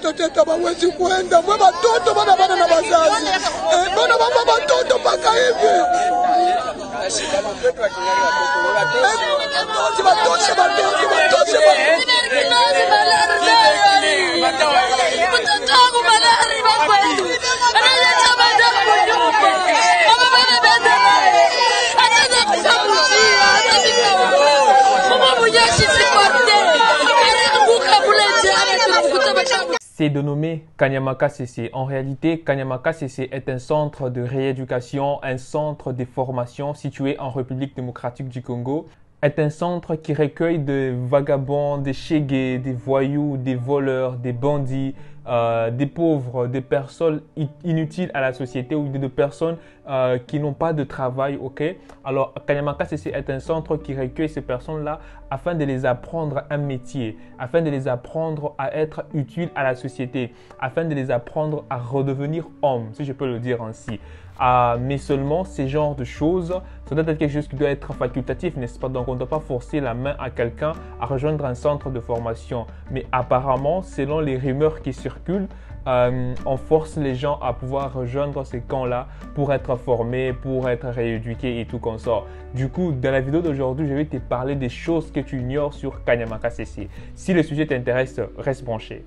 watoto tete hawawezi kwenda. Mwe watoto bana na wazazi. Bana baba watoto mpaka hivi. C'est dénommé Kanyamaka CC. En réalité, Kanyamaka CC est un centre de rééducation, un centre de formation situé en République démocratique du Congo. Est un centre qui recueille des vagabonds, des chégués, des voyous, des voleurs, des bandits, des pauvres, des personnes inutiles à la société ou des personnes qui n'ont pas de travail. Okay? Alors, Kanyamaka CC est un centre qui recueille ces personnes-là afin de les apprendre un métier, afin de les apprendre à être utiles à la société, afin de les apprendre à redevenir hommes, si je peux le dire ainsi. Mais seulement ces genres de choses, ça doit être quelque chose qui doit être facultatif, n'est-ce pas? Donc on ne doit pas forcer la main à quelqu'un à rejoindre un centre de formation. Mais apparemment, selon les rumeurs qui circulent, on force les gens à pouvoir rejoindre ces camps-là pour être formés, pour être rééduqués et tout comme ça. Du coup, dans la vidéo d'aujourd'hui, je vais te parler des choses que tu ignores sur Kanyamaka CC. Si le sujet t'intéresse, reste branché.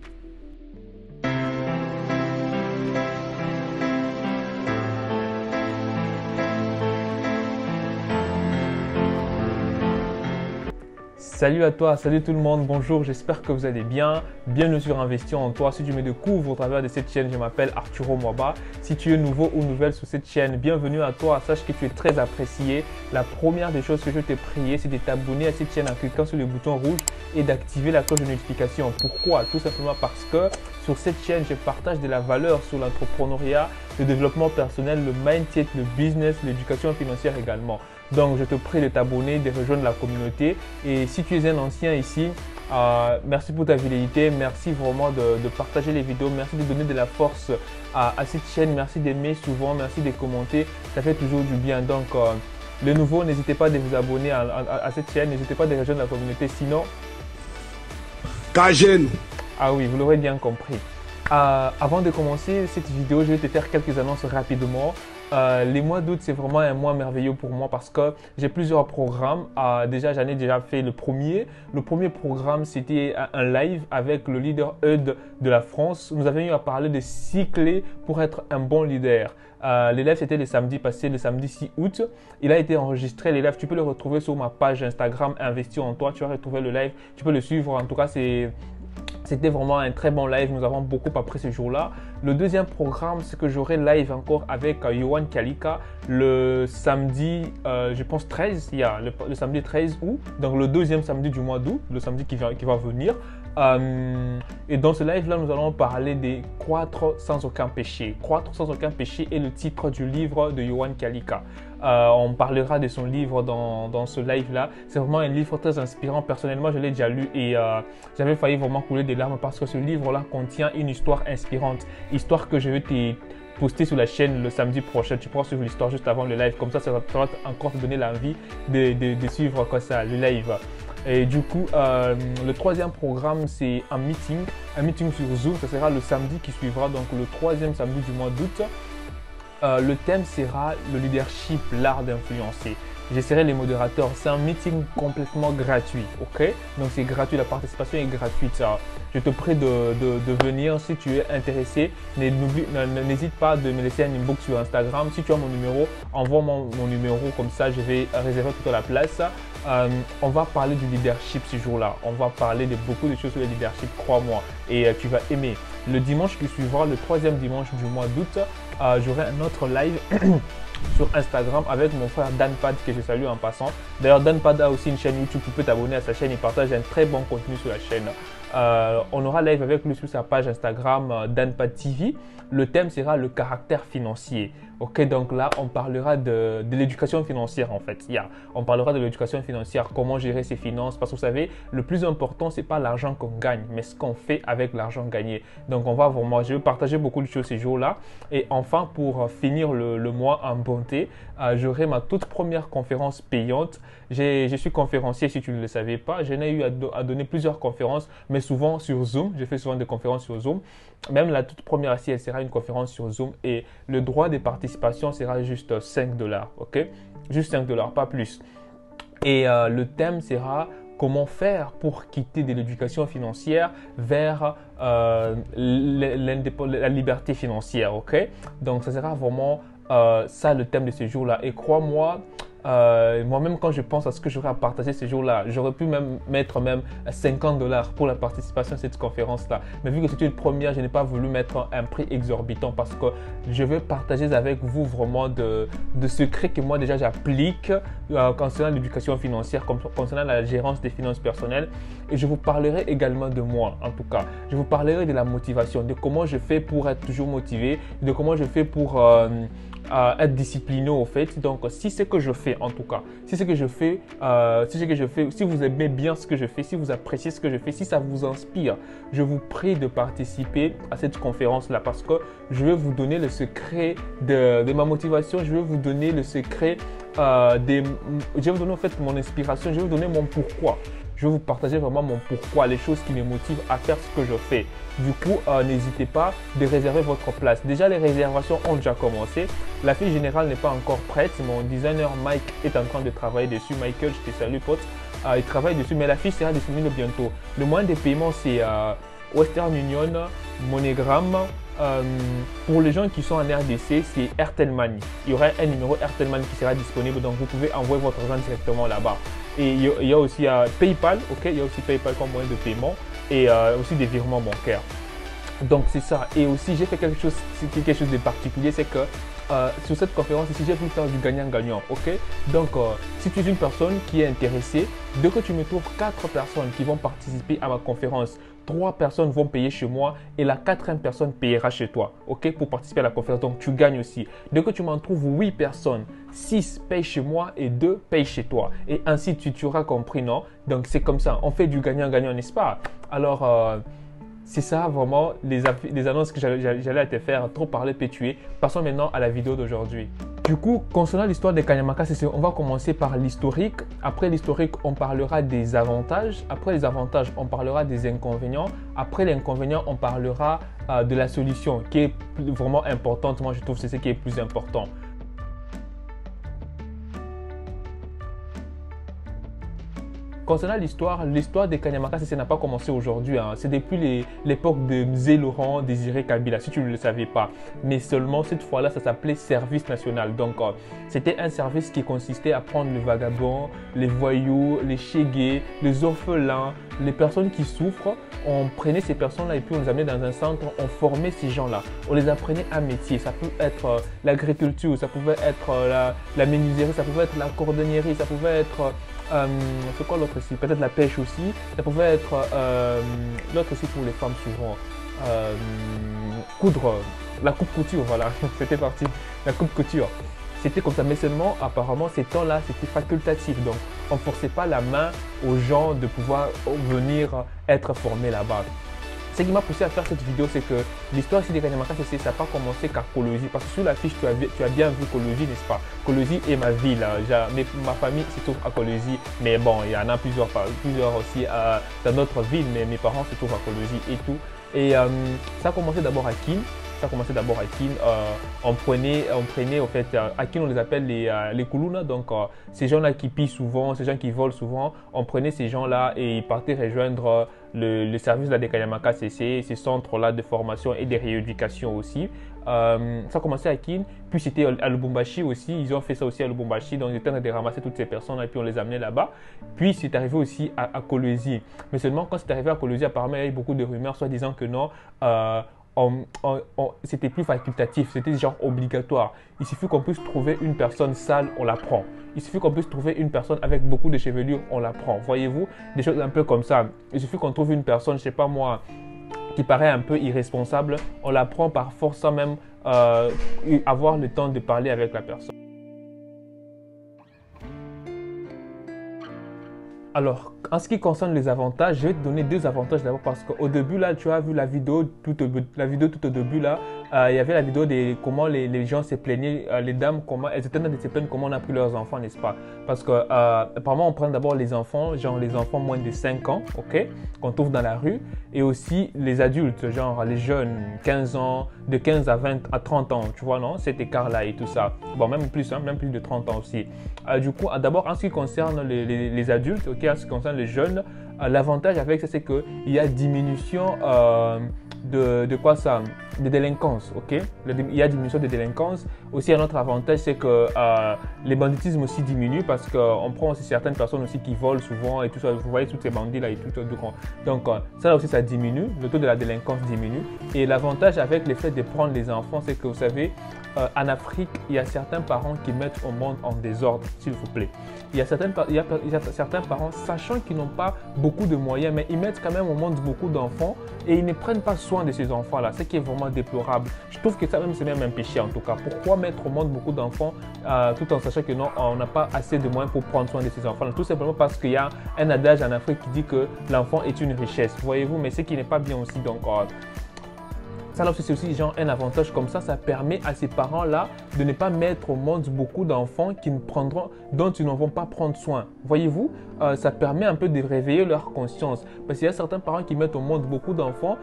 Salut à toi, salut tout le monde, bonjour, j'espère que vous allez bien. Bienvenue sur Investir en toi. Si tu me découvres au travers de cette chaîne, je m'appelle Arturo Mwaba. Si tu es nouveau ou nouvelle sur cette chaîne, bienvenue à toi. Sache que tu es très apprécié. La première des choses que je t'ai prié, c'est de t'abonner à cette chaîne en cliquant sur le bouton rouge et d'activer la cloche de notification. Pourquoi? Tout simplement parce que sur cette chaîne, je partage de la valeur sur l'entrepreneuriat, le développement personnel, le mindset, le business, l'éducation financière également. Donc, je te prie de t'abonner, de rejoindre la communauté. Et si tu es un ancien ici, merci pour ta fidélité. Merci vraiment de partager les vidéos. Merci de donner de la force à cette chaîne. Merci d'aimer souvent. Merci de commenter. Ça fait toujours du bien. Donc, les nouveaux, n'hésitez pas à vous abonner à cette chaîne. N'hésitez pas à rejoindre la communauté. Sinon, Kajen. Ah oui, vous l'aurez bien compris. Avant de commencer cette vidéo, je vais te faire quelques annonces rapidement. Les mois d'août, c'est vraiment un mois merveilleux pour moi parce que j'ai plusieurs programmes. Déjà, j'en ai déjà fait le premier. Le premier programme, c'était un live avec le leader Eud de la France. Nous avions eu à parler de 6 clés pour être un bon leader. Le live, c'était le samedi passé, le samedi 6 août. Il a été enregistré, le live. Tu peux le retrouver sur ma page Instagram, Investir en toi. Tu vas retrouver le live. Tu peux le suivre. En tout cas, c'était vraiment un très bon live. Nous avons beaucoup appris ce jour-là. Le deuxième programme, c'est que j'aurai live encore avec Yohan Kalika le samedi, je pense 13, le samedi 13 août. Donc le deuxième samedi du mois d'août, le samedi qui va venir. Et dans ce live-là, nous allons parler des croître sans aucun péché. Croître sans aucun péché est le titre du livre de Yohan Kalika. On parlera de son livre dans ce live-là. C'est vraiment un livre très inspirant. Personnellement, je l'ai déjà lu et j'avais failli vraiment couler des larmes parce que ce livre-là contient une histoire inspirante. Histoire que je vais te poster sur la chaîne le samedi prochain. Tu pourras suivre l'histoire juste avant le live. Comme ça va encore te donner l'envie de suivre comme ça, le live. Et du coup, le troisième programme, c'est un meeting sur Zoom. Ce sera le samedi qui suivra, donc le troisième samedi du mois d'août. Le thème sera le leadership, l'art d'influencer. Je serai les modérateurs. C'est un meeting complètement gratuit, ok? Donc c'est gratuit, la participation est gratuite. Je te prie de venir si tu es intéressé. N'hésite pas de me laisser un inbox sur Instagram. Si tu as mon numéro, envoie-moi mon numéro, comme ça je vais réserver toute la place. On va parler du leadership ce jour-là. On va parler de beaucoup de choses sur le leadership, crois-moi. Et tu vas aimer. Le dimanche qui suivra, le troisième dimanche du mois d'août, j'aurai un autre live sur Instagram avec mon frère Danpad que je salue en passant. D'ailleurs, Danpad a aussi une chaîne YouTube. Tu peux t'abonner à sa chaîne. Il partage un très bon contenu sur la chaîne. On aura live avec lui sur sa page Instagram Danpad TV. Le thème sera le caractère financier. Ok, donc là, on parlera de l'éducation financière en fait. On parlera de l'éducation financière, comment gérer ses finances. Parce que vous savez, le plus important, ce n'est pas l'argent qu'on gagne, mais ce qu'on fait avec l'argent gagné. Donc, je vais partager beaucoup de choses ces jours-là. Et enfin, pour finir le mois en bonté, j'aurai ma toute première conférence payante. Je suis conférencier, si tu ne le savais pas. J'en ai eu à donner plusieurs conférences, mais souvent sur Zoom. Je fais souvent des conférences sur Zoom. Même la toute première ici, elle sera une conférence sur Zoom et le droit de participation sera juste 5 $, ok? Juste 5 $, pas plus. Et le thème sera comment faire pour quitter de l'éducation financière vers la liberté financière, ok? Donc, ça sera vraiment ça le thème de ce jour-là. Et crois-moi, moi-même, quand je pense à ce que j'aurais à partager ce jour-là, j'aurais pu même mettre 50 $ pour la participation à cette conférence-là. Mais vu que c'est une première, je n'ai pas voulu mettre un prix exorbitant parce que je veux partager avec vous vraiment de secrets que moi déjà j'applique concernant l'éducation financière, concernant la gérance des finances personnelles. Et je vous parlerai également de moi, en tout cas. Je vous parlerai de la motivation, de comment je fais pour être toujours motivé, de comment je fais pour être discipliné au fait. Donc, si c'est que je fais, en tout cas, si vous aimez bien ce que je fais, si vous appréciez ce que je fais, si ça vous inspire, je vous prie de participer à cette conférence-là parce que je vais vous donner le secret de ma motivation, je vais vous donner le secret je vais vous donner en fait mon inspiration, je vais vous donner mon pourquoi. Je vais vous partager vraiment mon pourquoi, les choses qui me motivent à faire ce que je fais. Du coup, n'hésitez pas de réserver votre place. Déjà, les réservations ont déjà commencé. La fiche générale n'est pas encore prête. Mon designer Mike est en train de travailler dessus. Michael, je te salue, pote. Il travaille dessus, mais la fiche sera disponible bientôt. Le moyen de paiement, c'est Western Union, MoneyGram. Pour les gens qui sont en RDC, c'est Airtel Money. Il y aura un numéro Airtel Money qui sera disponible, donc vous pouvez envoyer votre argent directement là-bas. Et il y a aussi PayPal, ok, il y a aussi PayPal comme moyen de paiement et aussi des virements bancaires. Donc c'est ça. Et aussi j'ai fait quelque chose de particulier, c'est que sur cette conférence ici, j'ai voulu faire du gagnant-gagnant, ok? Donc si tu es une personne qui est intéressée, dès que tu me trouves 4 personnes qui vont participer à ma conférence, 3 personnes vont payer chez moi et la 4e personne payera chez toi, ok, pour participer à la conférence. Donc, tu gagnes aussi. Dès que tu m'en trouves 8 personnes, 6 payent chez moi et 2 payent chez toi. Et ainsi, tu auras compris, non? Donc, c'est comme ça. On fait du gagnant-gagnant, n'est-ce pas? Alors, c'est ça vraiment les annonces que j'allais te faire. Trop parler, peut tuer. Passons maintenant à la vidéo d'aujourd'hui. Du coup, concernant l'histoire des Kanyamaka, on va commencer par l'historique. Après l'historique, on parlera des avantages. Après les avantages, on parlera des inconvénients. Après l'inconvénient, on parlera de la solution qui est vraiment importante. Moi, je trouve que c'est ce qui est plus important. Concernant l'histoire des Kanyamaka, ça n'a pas commencé aujourd'hui. Hein. C'est depuis l'époque de Mzee Laurent Désiré Kabila, si tu ne le savais pas. Mais seulement cette fois-là, ça s'appelait service national. Donc, c'était un service qui consistait à prendre les vagabonds, les voyous, les chégués, les orphelins, les personnes qui souffrent. On prenait ces personnes-là et puis on les amenait dans un centre, on formait ces gens-là. On les apprenait un métier. Ça peut être l'agriculture, ça pouvait être la menuiserie, ça pouvait être la cordonnerie, ça pouvait être... c'est quoi l'autre ici? Peut-être la pêche aussi. Ça pouvait être l'autre ici pour les femmes souvent. Coudre, la coupe couture, voilà. C'était parti. La coupe couture. C'était comme ça, mais seulement apparemment ces temps-là, c'était facultatif. Donc, on ne forçait pas la main aux gens de pouvoir venir être formés là-bas. Ce qui m'a poussé à faire cette vidéo, c'est que l'histoire ici des Kanyamaka, ça n'a pas commencé qu'à Kolosi. Parce que sur l'affiche, tu as bien vu Kolosi, n'est-ce pas? Kolosi est ma ville. Ma famille se trouve à Kolosi. Mais bon, il y en a plusieurs aussi dans notre ville. Mais mes parents se trouvent à Kolosi et tout. Et ça a commencé d'abord à Kin. On prenait au fait, à Kin on les appelle les Kuluna, donc ces gens-là qui pillent souvent, ces gens qui volent souvent, on prenait ces gens-là et ils partaient rejoindre le service des Kanyamaka CC, ces centres-là de formation et de rééducation aussi. Ça a commencé à Kin, puis c'était à Lubumbashi aussi, ils ont fait ça aussi à Lubumbashi, donc ils étaient en train de ramasser toutes ces personnes et puis on les amenait là-bas. Puis c'est arrivé aussi à Kolosi, mais seulement quand c'est arrivé à Kolosi, apparemment il y a eu beaucoup de rumeurs soit disant que non, c'était plus facultatif, c'était genre obligatoire. Il suffit qu'on puisse trouver une personne sale, on la prend. Il suffit qu'on puisse trouver une personne avec beaucoup de chevelure, on la prend. Voyez-vous, des choses un peu comme ça. Il suffit qu'on trouve une personne, je sais pas moi, qui paraît un peu irresponsable, on la prend par force sans même avoir le temps de parler avec la personne. Alors, en ce qui concerne les avantages, je vais te donner 2 avantages d'abord parce qu'au début, là, tu as vu la vidéo tout au début, là, il y avait la vidéo de comment les gens se plaignaient, les dames, comment elles étaient dans des plaintes, comment on a pris leurs enfants, n'est-ce pas? Parce que, apparemment, on prend d'abord les enfants, genre les enfants moins de 5 ans, ok, qu'on trouve dans la rue, et aussi les adultes, genre les jeunes, 15 ans, de 15 à 20 à 30 ans, tu vois, non? Cet écart-là et tout ça. Bon, même plus de 30 ans aussi. Du coup, d'abord, en ce qui concerne les adultes, ok, en ce qui concerne les jeunes, l'avantage avec ça, c'est qu'il y a diminution de quoi ça? De délinquance, ok? Il y a diminution de délinquance. Aussi, un autre avantage, c'est que les banditismes aussi diminuent parce qu'on prend aussi certaines personnes aussi qui volent souvent et tout ça. Vous voyez tous ces bandits là et tout. Donc, ça aussi, ça diminue. Le taux de la délinquance diminue. Et l'avantage avec le fait de prendre les enfants, c'est que vous savez, en Afrique, il y a certains parents qui mettent au monde en désordre, s'il vous plaît. Il y a certains parents, sachant qu'ils n'ont pas beaucoup de moyens, mais ils mettent quand même au monde beaucoup d'enfants et ils ne prennent pas soin de ces enfants-là, ce qui est vraiment déplorable. Je trouve que ça même, c'est même un péché en tout cas. Pourquoi mettre au monde beaucoup d'enfants tout en sachant que non, on n'a pas assez de moyens pour prendre soin de ces enfants-là? Tout simplement parce qu'il y a un adage en Afrique qui dit que l'enfant est une richesse, voyez-vous, mais ce qui n'est pas bien aussi. Donc, ça là aussi, c'est aussi genre un avantage comme ça permet à ces parents-là de ne pas mettre au monde beaucoup d'enfants dont ils ne vont pas prendre soin. Voyez-vous, ça permet un peu de réveiller leur conscience. Parce qu'il y a certains parents qui mettent au monde beaucoup d'enfants.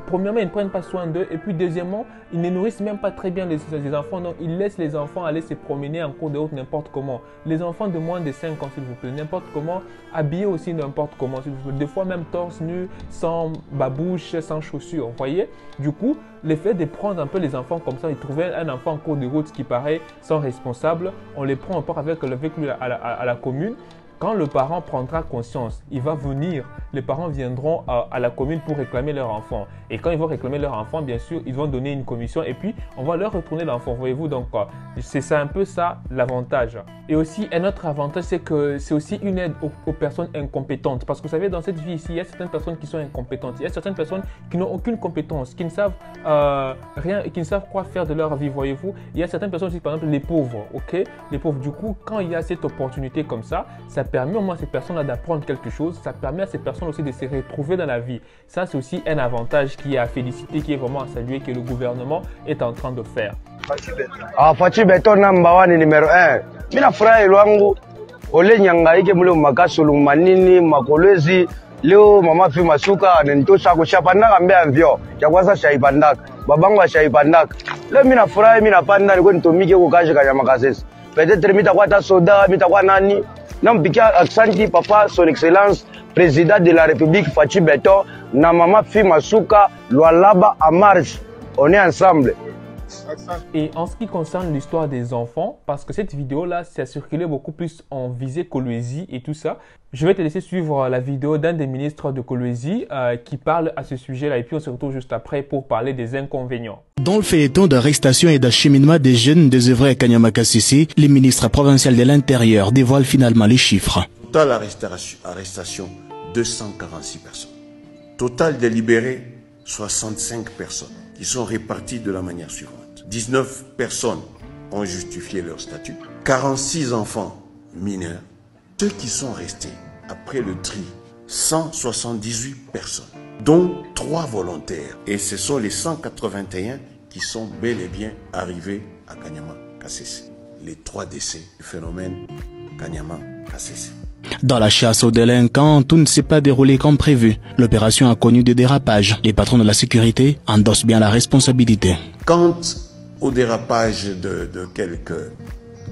Premièrement, ils ne prennent pas soin d'eux. Et puis deuxièmement, ils ne nourrissent même pas très bien les enfants. Donc, ils laissent les enfants aller se promener en cours de route n'importe comment. Les enfants de moins de 5 ans, s'il vous plaît, n'importe comment. Habillés aussi n'importe comment, s'il vous plaît. Des fois même torse nu, sans babouche, sans chaussures. Vous voyez? Du coup, le fait de prendre un peu les enfants comme ça et trouver un enfant en cours de route qui paraît sans responsable, on les prend encore avec le véhicule à la commune. Quand le parent prendra conscience, il va venir, les parents viendront à la commune pour réclamer leur enfant. Et quand ils vont réclamer leur enfant, bien sûr, ils vont donner une commission et puis on va leur retourner l'enfant. Voyez-vous, donc c'est ça un peu ça l'avantage. Et aussi, un autre avantage, c'est que c'est aussi une aide aux personnes incompétentes. Parce que vous savez, dans cette vie ici, il y a certaines personnes qui sont incompétentes. Il y a certaines personnes qui n'ont aucune compétence, qui ne savent rien, qui ne savent quoi faire de leur vie, voyez-vous. Il y a certaines personnes aussi, par exemple, les pauvres, ok? Les pauvres, du coup, quand il y a cette opportunité comme ça permet au moins à ces personnes-là d'apprendre quelque chose. Ça permet à ces personnes aussi de se retrouver dans la vie. Ça, c'est aussi un avantage qui est à féliciter, qui est vraiment à saluer, que le gouvernement est en train de faire. Fachi Beto number 1 numéro 1. Mina furahi lwangu ole nyangaike mule makasulu manini makolezi leo mama fi masuka ananitosha kushapandaka mbea mvyo cha kwanza shaipandaka babangu ashaipandaka leo mina furahi mina panda niko nitumike kukaje kanyama kasese peut-être mitakuwa ta soda mitakuwa nani nampikia aksanti papa son excellence président de la république Fachi Beto na mama fi masuka Lualaba à marche on est ensemble. Et en ce qui concerne l'histoire des enfants, parce que cette vidéo-là, ça a circulé beaucoup plus en visée Kolwezi et tout ça, je vais te laisser suivre la vidéo d'un des ministres de Kolwezi qui parle à ce sujet-là et puis on se retrouve juste après pour parler des inconvénients. Dans le feuilleton d'arrestation et d'acheminement des jeunes désœuvrés à Kanyama-Kasese, le ministre provincial de l'Intérieur dévoile finalement les chiffres. Total arrestation, 246 personnes. Total délibéré, 65 personnes qui sont réparties de la manière suivante. 19 personnes ont justifié leur statut. 46 enfants mineurs. Ceux qui sont restés après le tri, 178 personnes, dont 3 volontaires. Et ce sont les 181 qui sont bel et bien arrivés à Kanyama-Kasese. Les 3 décès du phénomène Kanyama-Kasese. Dans la chasse aux délinquants, tout ne s'est pas déroulé comme prévu. L'opération a connu des dérapages. Les patrons de la sécurité endossent bien la responsabilité. Quant au dérapage de quelques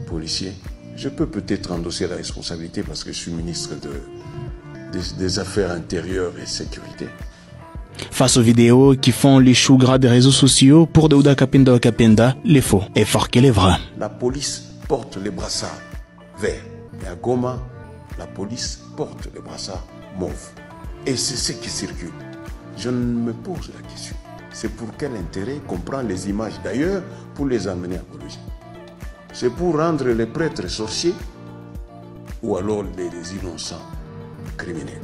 policiers, je peux peut-être endosser la responsabilité parce que je suis ministre des Affaires intérieures et sécurité. Face aux vidéos qui font les choux gras des réseaux sociaux, pour Daouda Kapenda Okapenda, les faux est fort que les vrais. La police porte les brassards verts. Et à Goma, la police porte les brassards mauves. Et c'est ce qui circule. Je me pose la question. C'est pour quel intérêt qu'on prend les images d'ailleurs pour les amener à Kolwezi? C'est pour rendre les prêtres sorciers ou alors les innocents criminels?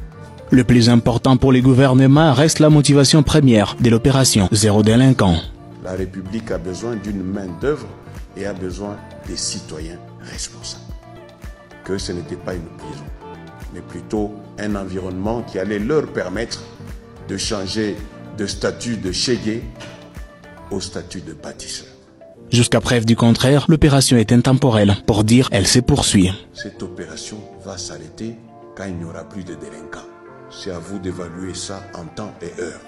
Le plus important pour les gouvernements reste la motivation première de l'opération Zéro délinquant. La République a besoin d'une main-d'œuvre et a besoin des citoyens responsables. Que ce n'était pas une prison, mais plutôt un environnement qui allait leur permettre de changer de statut de chégué au statut de bâtisseur. Jusqu'à preuve du contraire, l'opération est intemporelle. Pour dire, elle se poursuit. Cette opération va s'arrêter quand il n'y aura plus de délinquants. C'est à vous d'évaluer ça en temps et heure.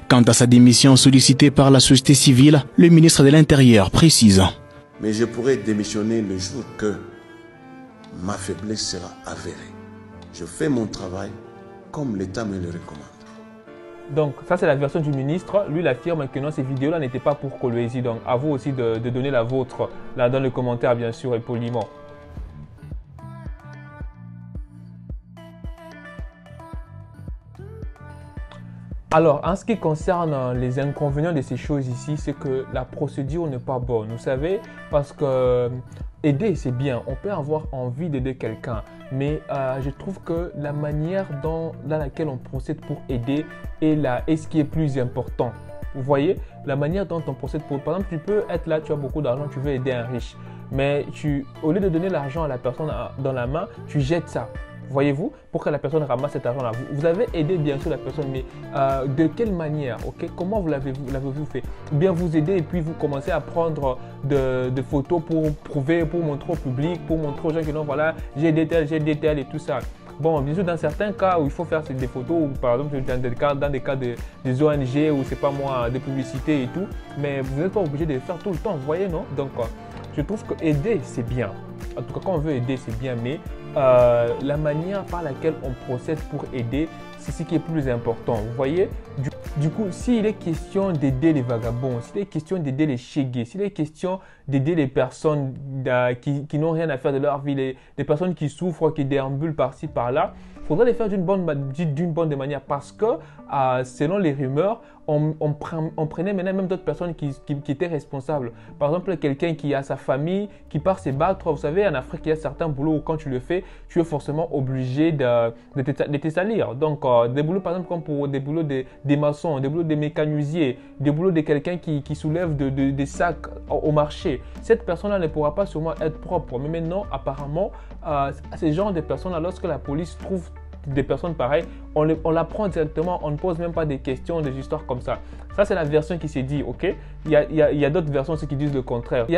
Quant à sa démission sollicitée par la société civile, le ministre de l'Intérieur précise. Mais je pourrai démissionner le jour que ma faiblesse sera avérée. Je fais mon travail comme l'État me le recommande. Donc, ça, c'est la version du ministre. Lui, il affirme que non, ces vidéos-là n'étaient pas pour Kolwezi. Donc, à vous aussi de donner la vôtre là dans les commentaires, bien sûr, et poliment. Alors, en ce qui concerne les inconvénients de ces choses ici, c'est que la procédure n'est pas bonne. Vous savez, parce que aider, c'est bien. On peut avoir envie d'aider quelqu'un. Mais je trouve que la manière dans laquelle on procède pour aider est ce qui est plus important. Vous voyez, la manière dont on procède pour... Par exemple, tu peux être là, tu as beaucoup d'argent, tu veux aider un riche. Mais au lieu de donner l'argent à la personne dans la main, tu jettes ça. Voyez-vous, pour que la personne ramasse cet argent-là. Vous avez aidé bien sûr la personne, mais de quelle manière, ok? Comment l'avez-vous fait? Ou bien vous aidez et puis vous commencez à prendre de photos pour prouver, pour montrer au public, pour montrer aux gens que non, voilà, j'ai aidé tel et tout ça. Bon, bien sûr, dans certains cas où il faut faire des photos, ou par exemple dans des cas des ONG ou c'est pas moi, des publicités et tout, mais vous n'êtes pas obligé de le faire tout le temps, vous voyez, non? Donc, je trouve que aider, c'est bien. En tout cas, quand on veut aider, c'est bien, mais la manière par laquelle on procède pour aider, c'est ce qui est plus important. Vous voyez, du coup, s'il est question d'aider les vagabonds, s'il est question d'aider les chégués, s'il est question d'aider les personnes qui n'ont rien à faire de leur vie, les personnes qui souffrent, qui déambulent par-ci, par-là, il faudrait les faire d'une bonne manière parce que, selon les rumeurs, on prenait maintenant même d'autres personnes qui étaient responsables. Par exemple, quelqu'un qui a sa famille, qui part se battre. Vous savez, en Afrique, il y a certains boulots où quand tu le fais, tu es forcément obligé de te salir. Donc, des boulots, par exemple, comme pour des boulots des maçons, des boulots des mécanusiers, des boulots de quelqu'un qui soulève des sacs au marché. Cette personne-là ne pourra pas sûrement être propre. Mais maintenant, apparemment, ces genres de personnes-là, lorsque la police trouve des personnes pareilles, on la prend directement, on ne pose même pas des questions, des histoires comme ça. Ça, c'est la version qui s'est dit, ok? Il y a d'autres versions qui disent le contraire. Il y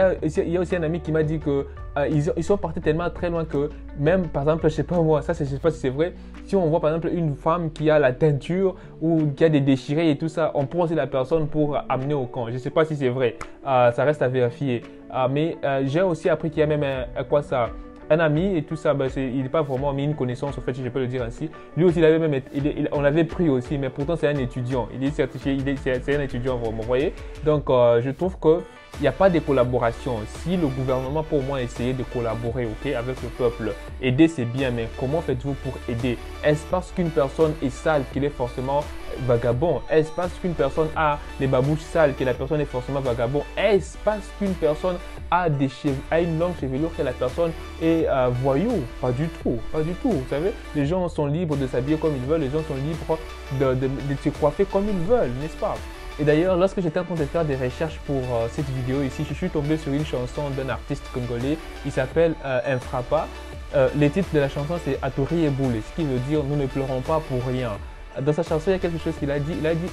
a aussi un ami qui m'a dit que ils sont partis tellement très loin que même, par exemple, je sais pas moi, ça, je sais pas si c'est vrai, si on voit par exemple une femme qui a la teinture ou qui a des déchirés et tout ça, on prend aussi la personne pour amener au camp. Je sais pas si c'est vrai, ça reste à vérifier. Mais j'ai aussi appris qu'il y a même un ami et tout ça, il n'est pas vraiment mis une connaissance, au fait, si je peux le dire ainsi. Lui aussi, on l'avait pris aussi, mais pourtant, c'est un étudiant. Il est certifié, c'est un étudiant vraiment, vous voyez. Donc, je trouve qu'il n'y a pas de collaboration. Si le gouvernement, pour moi, essayait de collaborer avec le peuple, aider, c'est bien, mais comment faites-vous pour aider? Est-ce parce qu'une personne est sale qu'il est forcément vagabond? Est-ce parce qu'une personne a les babouches sales que la personne est forcément vagabond? Est-ce parce qu'une personne a une longue chevelure que la personne est voyou? Pas du tout, pas du tout. Vous savez, les gens sont libres de s'habiller comme ils veulent, les gens sont libres de se coiffer comme ils veulent, n'est-ce pas? Et d'ailleurs, lorsque j'étais en train de faire des recherches pour cette vidéo ici, je suis tombé sur une chanson d'un artiste congolais, il s'appelle Infrapa. Le titre de la chanson c'est Atori Eboule, ce qui veut dire nous ne pleurons pas pour rien. Dans sa chanson, il y a quelque chose qu'il a dit. Il a dit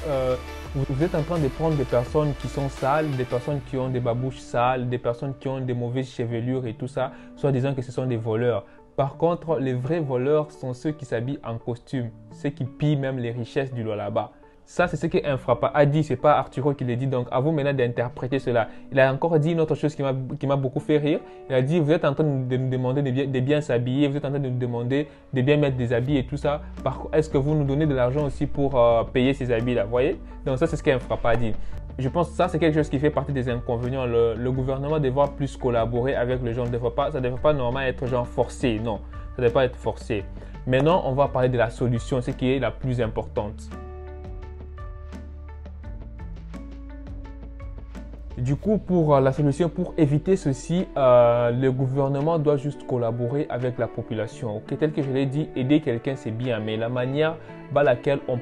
vous êtes en train de prendre des personnes qui sont sales, des personnes qui ont des babouches sales, des personnes qui ont des mauvaises chevelures et tout ça, soit disant que ce sont des voleurs. Par contre, les vrais voleurs sont ceux qui s'habillent en costume, ceux qui pillent même les richesses du là-bas. Ça, c'est ce que Infrapa a dit, c'est pas Arturo qui l'a dit. Donc, à vous maintenant d'interpréter cela. Il a encore dit une autre chose qui m'a beaucoup fait rire. Il a dit, vous êtes en train de nous demander de bien s'habiller, vous êtes en train de nous demander de bien mettre des habits et tout ça. Est-ce que vous nous donnez de l'argent aussi pour payer ces habits-là? Vous voyez? Donc, ça, c'est ce qu'Infrapa a dit. Je pense que ça, c'est quelque chose qui fait partie des inconvénients. Le gouvernement devra plus collaborer avec les gens. Ça ne devrait pas normalement être genre forcé. Non, ça ne devrait pas être forcé. Maintenant, on va parler de la solution, ce qui est la plus importante. Du coup, pour la solution, pour éviter ceci, le gouvernement doit juste collaborer avec la population. Okay? Tel que je l'ai dit, aider quelqu'un, c'est bien, mais la manière par laquelle on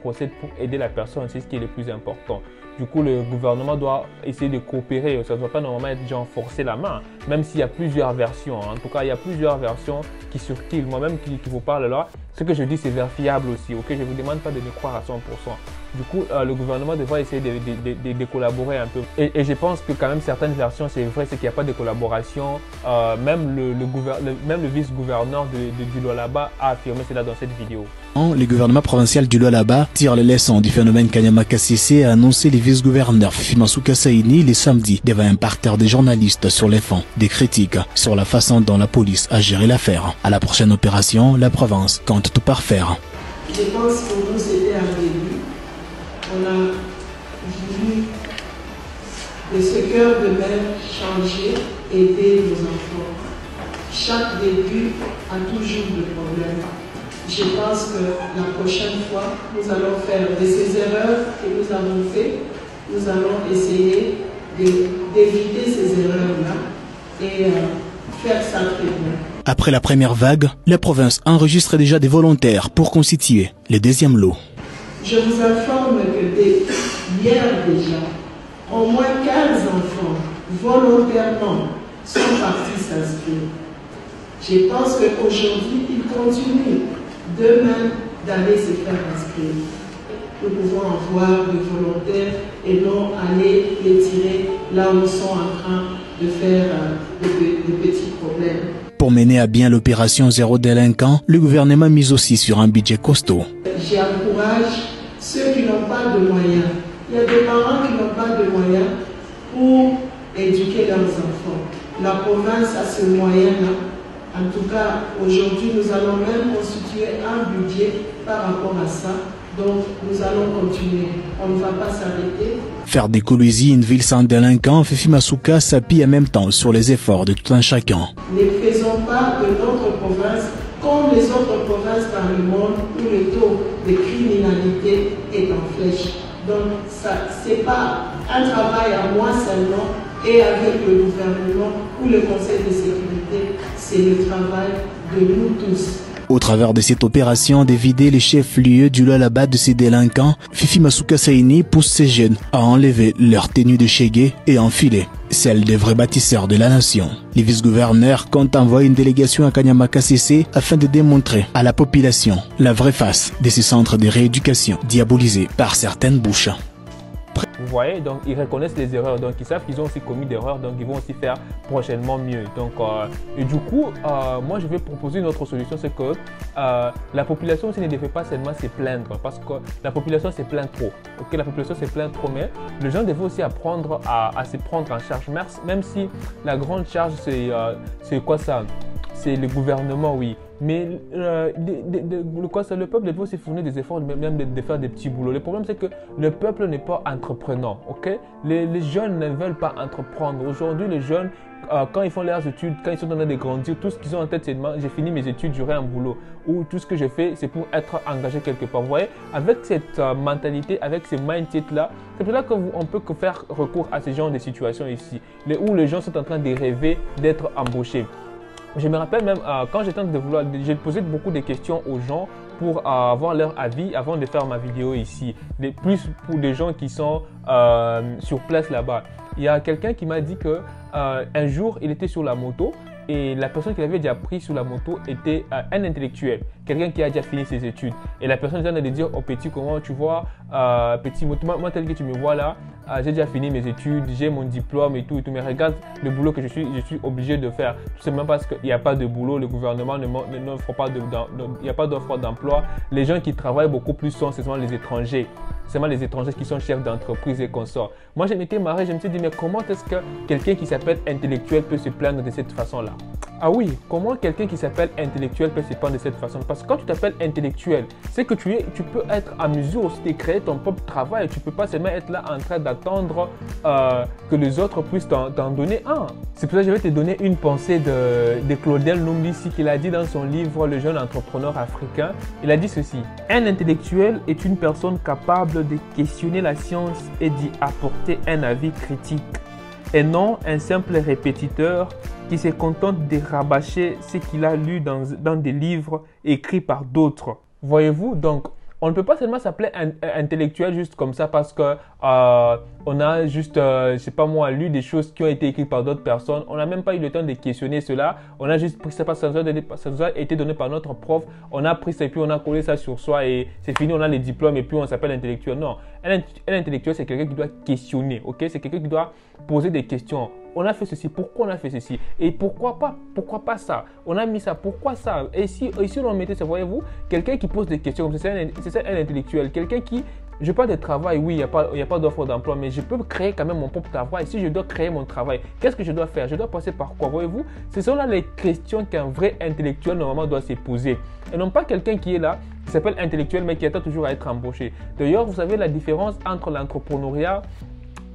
procède pour aider la personne, c'est ce qui est le plus important. Du coup, le gouvernement doit essayer de coopérer. Ça ne doit pas normalement être genre forcer la main, même s'il y a plusieurs versions. En tout cas, il y a plusieurs versions qui circulent. Moi-même qui vous parle là, ce que je dis, c'est vérifiable aussi. Ok, je ne vous demande pas de me croire à 100%. Du coup, le gouvernement devrait essayer de collaborer un peu. Et je pense que quand même certaines versions, c'est vrai, c'est qu'il n'y a pas de collaboration. Même le vice-gouverneur du Lualaba a affirmé cela dans cette vidéo. Le gouvernement provincial du Lualaba tire les leçons du phénomène Kanyama Kassissé et a annoncé les vice-gouverneurs Fifi Masuka Saini les samedis devant un parterre des journalistes sur les fonds des critiques sur la façon dont la police a géré l'affaire. À la prochaine opération, la province compte tout parfaire. Je pense que pour nous c'était un début. On a voulu de ce cœur de mère changer, aider nos enfants. Chaque début a toujours des problèmes. Je pense que la prochaine fois, nous allons faire de ces erreurs que nous avons faites, nous allons essayer d'éviter ces erreurs-là et faire ça très bien. Après la première vague, la province enregistre déjà des volontaires pour constituer le deuxième lot. Je vous informe que hier déjà, au moins 15 enfants volontairement sont partis s'inscrire. Je pense qu'aujourd'hui, ils continuent demain d'aller se faire inscrire. Nous pouvons avoir des volontaires et non aller les tirer là où ils sont en train de faire de petits problèmes. Pour mener à bien l'opération Zéro Délinquant, le gouvernement mise aussi sur un budget costaud. J'encourage ceux qui n'ont pas de moyens. Il y a des parents qui n'ont pas de moyens pour éduquer leurs enfants. La province a ce moyen-là. En tout cas, aujourd'hui, nous allons même constituer un budget par rapport à ça. Donc, nous allons continuer. On ne va pas s'arrêter. Faire de Kolwezi une ville sans délinquants, Fifi Masuka s'appuie en même temps sur les efforts de tout un chacun. Ne faisons pas de notre province comme les autres provinces dans le monde où le taux de criminalité est en flèche. Donc, ce n'est pas un travail à moi seulement et avec le gouvernement ou le Conseil de sécurité, c'est le travail de nous tous. Au travers de cette opération de vider les chefs-lieux du Lualaba de ces délinquants, Fifi Masuka Saini pousse ces jeunes à enlever leur tenue de chégué et enfiler celle des vrais bâtisseurs de la nation. Les vice-gouverneurs comptent envoyer une délégation à Kanyama Kassissé afin de démontrer à la population la vraie face de ces centres de rééducation diabolisés par certaines bouches. Vous voyez, donc ils reconnaissent les erreurs, donc ils savent qu'ils ont aussi commis des erreurs, donc ils vont aussi faire prochainement mieux. Donc, et du coup, moi je vais proposer une autre solution, c'est que la population aussi ne devait pas seulement se plaindre, parce que la population se plaint trop. Ok, la population se plaint trop, mais les gens devaient aussi apprendre à se prendre en charge, même si la grande charge c'est quoi ça? C'est le gouvernement, oui. Mais le peuple devait aussi fournir des efforts, même de faire des petits boulots. Le problème, c'est que le peuple n'est pas entreprenant. Okay? Les jeunes ne veulent pas entreprendre. Aujourd'hui, les jeunes, quand ils font leurs études, quand ils sont en train de grandir, tout ce qu'ils ont en tête, c'est j'ai fini mes études, j'aurai un boulot. Ou tout ce que je fais, c'est pour être engagé quelque part. Vous voyez, avec cette mentalité, avec ce mindset-là, c'est pour ça qu'on peut faire recours à ce genre de situations ici, où les gens sont en train de rêver d'être embauchés. Je me rappelle même quand j'étais en train de vouloir, j'ai posé beaucoup de questions aux gens pour avoir leur avis avant de faire ma vidéo ici. Plus pour des gens qui sont sur place là-bas. Il y a quelqu'un qui m'a dit que un jour il était sur la moto et la personne qu'il avait déjà pris sur la moto était un intellectuel, quelqu'un qui a déjà fini ses études. Et la personne vient de dire au petit, comment tu vois, petit moto, moi tel que tu me vois là, j'ai déjà fini mes études, j'ai mon diplôme et tout, mais regarde le boulot que je suis obligé de faire. Tout simplement parce qu'il n'y a pas de boulot, le gouvernement n'offre pas il n'y a pas d'offre d'emploi. Les gens qui travaillent beaucoup plus sont seulement les étrangers. Seulement les étrangers qui sont chefs d'entreprise et consorts. Moi, je m'étais marré, je me suis dit, mais comment est-ce que quelqu'un qui s'appelle intellectuel peut se plaindre de cette façon-là? Ah oui, comment quelqu'un qui s'appelle intellectuel peut se plaindre de cette façon? Parce que quand tu t'appelles intellectuel, c'est que tu peux être à mesure aussi de créer ton propre travail. Tu ne peux pas seulement être là en train d'attendre que les autres puissent t'en donner un. C'est pour ça que je vais te donner une pensée de Claudel Numbisi qu'il a dit dans son livre Le jeune entrepreneur africain. Il a dit ceci: un intellectuel est une personne capable de questionner la science et d'y apporter un avis critique, et non un simple répétiteur qui se contente de rabâcher ce qu'il a lu dans des livres écrits par d'autres. Voyez-vous, donc On ne peut pas seulement s'appeler intellectuel juste comme ça parce que on a juste, je sais pas moi, lu des choses qui ont été écrites par d'autres personnes. On n'a même pas eu le temps de questionner cela. On a juste pris ça parce que ça nous a été donné par notre prof. On a pris ça et puis on a collé ça sur soi et c'est fini, on a les diplômes et puis on s'appelle intellectuel. Non, un intellectuel, c'est quelqu'un qui doit questionner, ok? C'est quelqu'un qui doit poser des questions. On a fait ceci, pourquoi on a fait ceci? Et pourquoi pas ça? On a mis ça, pourquoi ça? Et si on mettait ça, voyez-vous, quelqu'un qui pose des questions, c'est ça un intellectuel. Quelqu'un qui, je parle de travail, oui, il n'y a pas d'offre d'emploi, mais je peux créer quand même mon propre travail. Si je dois créer mon travail, qu'est-ce que je dois faire? Je dois passer par quoi? Voyez-vous, ce sont là les questions qu'un vrai intellectuel normalement doit se poser. Et non pas quelqu'un qui est là, qui s'appelle intellectuel, mais qui attend toujours à être embauché. D'ailleurs, vous savez, la différence entre l'entrepreneuriat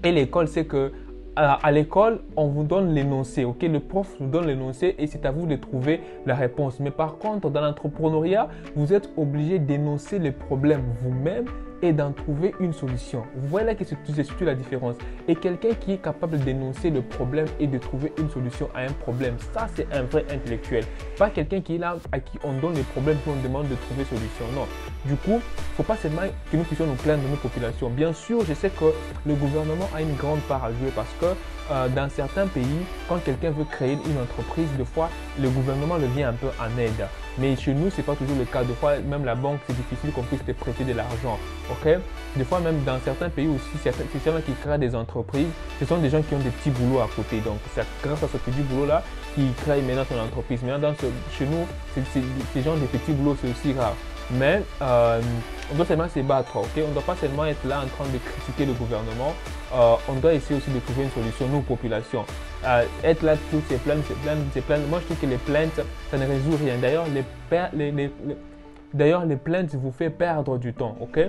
et l'école, c'est que à l'école, on vous donne l'énoncé, ok? Le prof vous donne l'énoncé et c'est à vous de trouver la réponse. Mais par contre, dans l'entrepreneuriat, vous êtes obligé d'énoncer les problèmes vous-même et d'en trouver une solution. Vous voyez là que c'est surtout la différence. Et quelqu'un qui est capable d'énoncer le problème et de trouver une solution à un problème, ça c'est un vrai intellectuel. Pas quelqu'un qui est là à qui on donne les problèmes et on demande de trouver solution. Non. Du coup, il ne faut pas seulement que nous puissions nous plaindre de nos populations. Bien sûr, je sais que le gouvernement a une grande part à jouer parce que dans certains pays, quand quelqu'un veut créer une entreprise, des fois, le gouvernement le vient un peu en aide. Mais chez nous, ce n'est pas toujours le cas. Des fois, même la banque, c'est difficile qu'on puisse te prêter de l'argent. Okay? Des fois, même dans certains pays aussi, ces gens qui créent des entreprises, ce sont des gens qui ont des petits boulots à côté. Donc, c'est grâce à ce petit boulot-là qu'ils créent maintenant son entreprise. Maintenant, chez nous, ces gens de petits boulots, c'est aussi rare. Mais on doit seulement se battre, ok? On ne doit pas seulement être là en train de critiquer le gouvernement. On doit essayer aussi de trouver une solution, nous, population. Être là, toutes ces plaintes. Moi, je trouve que les plaintes, ça ne résout rien. D'ailleurs, les plaintes vous font perdre du temps, ok?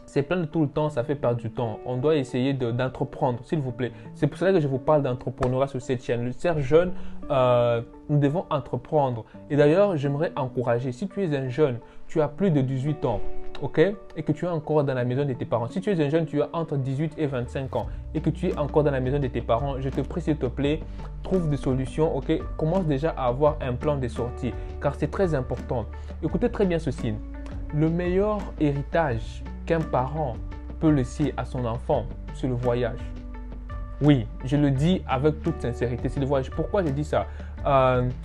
C'est plaindre tout le temps, ça fait perdre du temps. On doit essayer d'entreprendre, s'il vous plaît. C'est pour cela que je vous parle d'entrepreneuriat sur cette chaîne. Le ser jeune, nous devons entreprendre. Et d'ailleurs, j'aimerais encourager, si tu es un jeune, tu as plus de 18 ans, ok, et que tu es encore dans la maison de tes parents. Si tu es un jeune, tu as entre 18 et 25 ans et que tu es encore dans la maison de tes parents, je te prie s'il te plaît, trouve des solutions, ok. Commence déjà à avoir un plan de sortie car c'est très important. Écoutez très bien ceci. Le meilleur héritage qu'un parent peut laisser à son enfant, c'est le voyage. Oui, je le dis avec toute sincérité, c'est le voyage. Pourquoi je dis ça?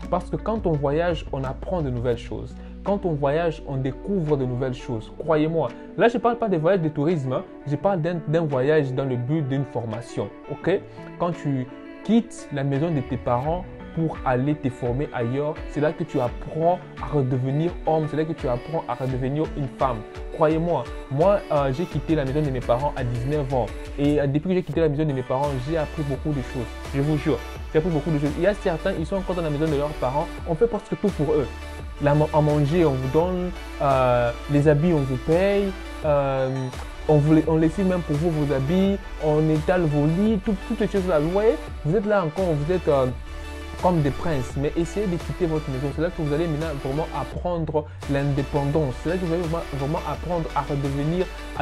Parce que quand on voyage, on apprend de nouvelles choses. Quand on voyage, on découvre de nouvelles choses. Croyez-moi. Là, je ne parle pas des voyages de tourisme. Hein. Je parle d'un voyage dans le but d'une formation. Ok? Quand tu quittes la maison de tes parents pour aller te former ailleurs, c'est là que tu apprends à redevenir homme. C'est là que tu apprends à redevenir une femme. Croyez-moi, moi, j'ai quitté la maison de mes parents à 19 ans. Et depuis que j'ai quitté la maison de mes parents, j'ai appris beaucoup de choses. Je vous jure, j'ai appris beaucoup de choses. Il y a certains, ils sont encore dans la maison de leurs parents. On fait presque tout pour eux. À manger, on vous donne, les habits, on vous paye, on laisse même pour vous vos habits, on étale vos lits, toutes les choses là. Vous voyez, vous êtes là encore, vous êtes comme des princes, mais essayez de quitter votre maison. C'est là que vous allez maintenant vraiment apprendre l'indépendance. C'est là que vous allez vraiment apprendre à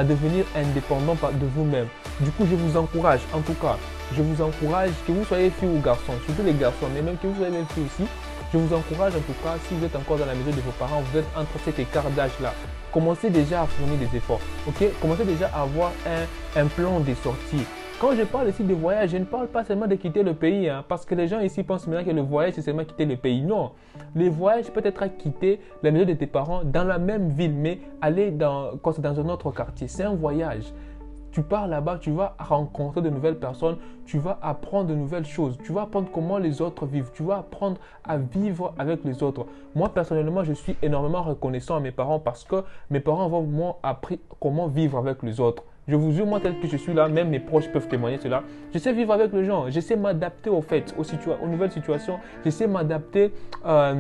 devenir indépendant de vous-même. Du coup, je vous encourage, en tout cas, je vous encourage, que vous soyez fille ou garçon, surtout les garçons, mais même que vous soyez même fille aussi. Je vous encourage en tout cas, si vous êtes encore dans la maison de vos parents, vous êtes entre cet écart d'âge-là, commencez déjà à fournir des efforts, ok? Commencez déjà à avoir un plan de sortie. Quand je parle ici de voyage, je ne parle pas seulement de quitter le pays, hein, parce que les gens ici pensent maintenant que le voyage, c'est seulement quitter le pays. Non, le voyage peut être à quitter la maison de tes parents dans la même ville, mais aller dans un autre quartier. C'est un voyage. Tu pars là-bas, tu vas rencontrer de nouvelles personnes, tu vas apprendre de nouvelles choses, tu vas apprendre comment les autres vivent, tu vas apprendre à vivre avec les autres. Moi, personnellement, je suis énormément reconnaissant à mes parents parce que mes parents m'ont appris comment vivre avec les autres. Je vous jure, moi, tel que je suis là, même mes proches peuvent témoigner cela. Je sais vivre avec les gens, je sais m'adapter aux nouvelles situations, je sais m'adapter à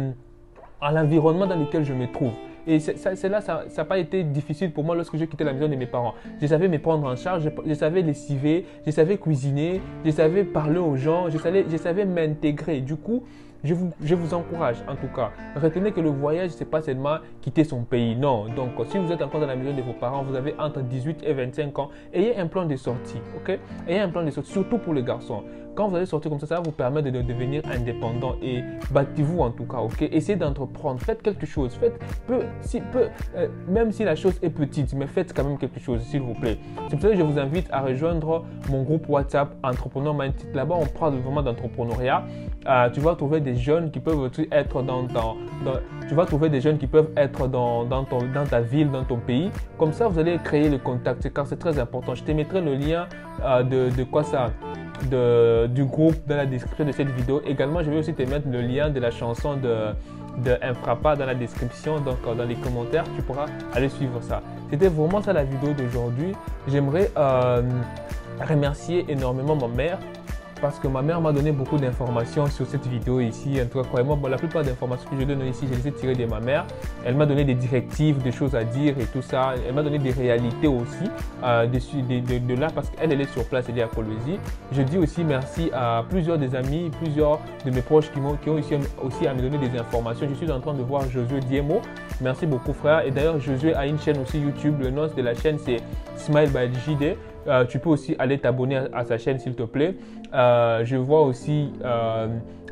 l'environnement dans lequel je me trouve. Et ça n'a pas été difficile pour moi lorsque j'ai quitté la maison de mes parents. Je savais me prendre en charge, je savais lessiver, je savais cuisiner, je savais parler aux gens, je savais m'intégrer. Du coup, je vous encourage en tout cas. Retenez que le voyage, c'est pas seulement quitter son pays, non. Donc, si vous êtes encore dans la maison de vos parents, vous avez entre 18 et 25 ans, ayez un plan de sortie, ok? Ayez un plan de sortie, surtout pour les garçons. Quand vous allez sortir comme ça va vous permettre de devenir indépendant et battez-vous en tout cas, ok? Essayez d'entreprendre, faites quelque chose, faites même si la chose est petite, mais faites quand même quelque chose, s'il vous plaît. C'est pour ça que je vous invite à rejoindre mon groupe WhatsApp Entrepreneur Mindset. Là-bas, on parle vraiment d'entrepreneuriat. Tu vas trouver des jeunes qui peuvent être dans ta ville, dans ton pays. Comme ça, vous allez créer le contact, car c'est très important. Je te mettrai le lien du groupe dans la description de cette vidéo. Également, je vais aussi te mettre le lien de la chanson de Infrapa dans la description, donc dans les commentaires, tu pourras aller suivre ça. C'était vraiment ça la vidéo d'aujourd'hui. J'aimerais remercier énormément ma mère, parce que ma mère m'a donné beaucoup d'informations sur cette vidéo ici. En tout cas, croyez-moi, la plupart des informations que je donne ici, je les ai tirées de ma mère. Elle m'a donné des directives, des choses à dire et tout ça. Elle m'a donné des réalités aussi de là, parce qu'elle est sur place, elle est à Kolwezi. Je dis aussi merci à plusieurs des amis, plusieurs de mes proches qui ont aussi à me donner des informations. Je suis en train de voir Josué Diemo. Merci beaucoup, frère. Et d'ailleurs, Josué a une chaîne aussi YouTube. Le nom de la chaîne, c'est Smile by JD. Tu peux aussi aller t'abonner à sa chaîne s'il te plaît. Je vois aussi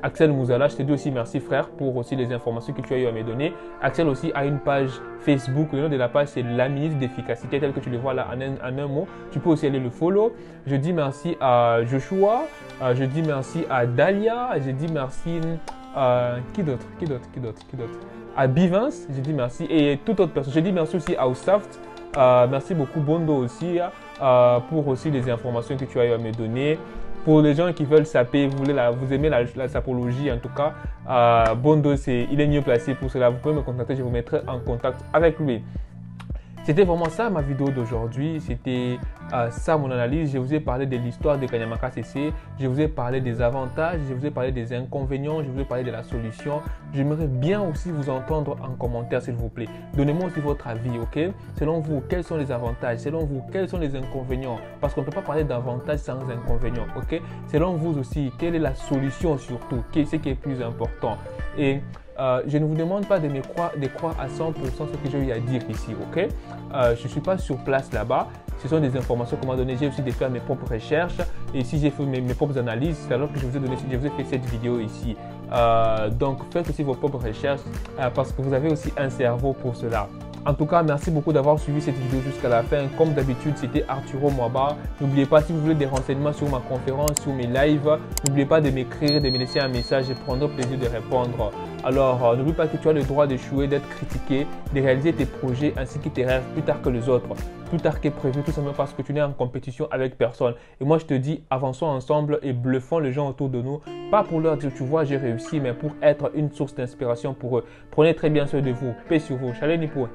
Axel Mouzala, je te dis aussi merci frère pour aussi les informations que tu as eu à me donner. Axel aussi a une page Facebook, le nom de la page c'est la ministre d'efficacité tel que tu le vois là en un mot. Tu peux aussi aller le follow. Je dis merci à Joshua, je dis merci à Dalia, je dis merci qui d'autre à Bivens, je dis merci et toute autre personne. Je dis merci aussi à Ousaft. Merci beaucoup Bondo aussi pour aussi les informations que tu as eu à me donner. Pour les gens qui veulent saper, vous aimez la sapologie en tout cas, Bondo il est mieux placé pour cela. Vous pouvez me contacter, je vous mettrai en contact avec lui. C'était vraiment ça ma vidéo d'aujourd'hui, c'était ça mon analyse. Je vous ai parlé de l'histoire de Kanyamaka CC, je vous ai parlé des avantages, je vous ai parlé des inconvénients, je vous ai parlé de la solution. J'aimerais bien aussi vous entendre en commentaire s'il vous plaît. Donnez-moi aussi votre avis, ok? Selon vous, quels sont les avantages? Selon vous, quels sont les inconvénients? Parce qu'on ne peut pas parler d'avantages sans inconvénients, ok? Selon vous aussi, quelle est la solution surtout? Qu'est-ce qui est plus important? Et je ne vous demande pas de croire à 100% ce que j'ai eu à dire ici, ok? Je ne suis pas sur place là-bas. Ce sont des informations qu'on m'a données. J'ai aussi fait mes propres recherches. Et si j'ai fait mes propres analyses, c'est alors que je vous ai fait cette vidéo ici. Donc, faites aussi vos propres recherches parce que vous avez aussi un cerveau pour cela. En tout cas, merci beaucoup d'avoir suivi cette vidéo jusqu'à la fin. Comme d'habitude, c'était Arturo Mwaba. N'oubliez pas, si vous voulez des renseignements sur ma conférence, sur mes lives, n'oubliez pas de m'écrire, de me laisser un message. Je prendrai plaisir de répondre. Alors, n'oublie pas que tu as le droit d'échouer, d'être critiqué, de réaliser tes projets ainsi que tes rêves plus tard que les autres. Plus tard que prévu, tout simplement parce que tu n'es en compétition avec personne. Et moi, je te dis, avançons ensemble et bluffons les gens autour de nous. Pas pour leur dire, tu vois, j'ai réussi, mais pour être une source d'inspiration pour eux. Prenez très bien soin de vous. Paix sur vous. Chalet Nipo.